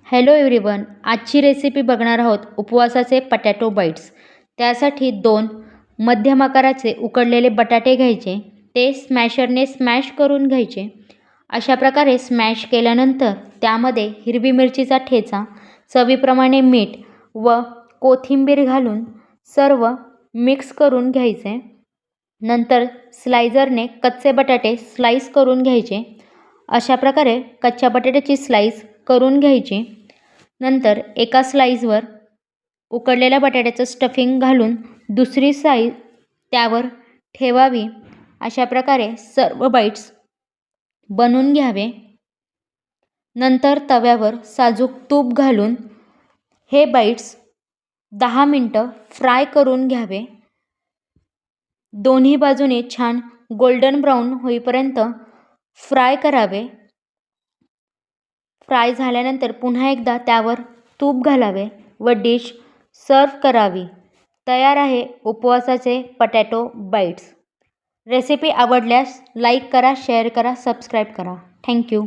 Hello everyone, आजची recipe बघणार आहोत उपवासाचे बटाटो बाईट्स. त्यासाठी 2 मध्यम आकाराचे उकडलेले बटाटे घ्यायचे. ते स्मॅशरने स्मॅश करून घ्यायचे. अशा प्रकारे स्मॅश केल्यानंतर त्यामध्ये हिरवी मिरचीचा ठेचा, चवीप्रमाणे मीठ व कोथिंबीर घालून सर्व मिक्स करून घ्यायचे. नंतर स्लायझरने कच्चे बटाटे स्लाईस करून घ्यायचे. अशा प्रकारे कच्च्या बटाट्याची स्लाईस करून घ्यायची. नंतर एका स्लाईसवर उकडलेल्या बटाट्याचं स्टफिंग घालून दुसरी स्लाईस त्यावर ठेवावी. अशा प्रकारे सर्व बाईट्स बनवून घ्यावे. नंतर तव्यावर साजूक तूप घालून हे बाईट्स 10 मिनटं फ्राय करून घ्यावे. दोन्ही बाजूने छान गोल्डन ब्राऊन होईपर्यंत फ्राय करावे. फ्राय झाल्यानंतर पुन्हा एकदा त्यावर तूप घालावे व डिश सर्व करावी. तयार आहे उपवासाचे बटाटो बाईट्स. रेसिपी आवडल्यास लाईक करा, शेअर करा, सबस्क्राईब करा. थँक्यू.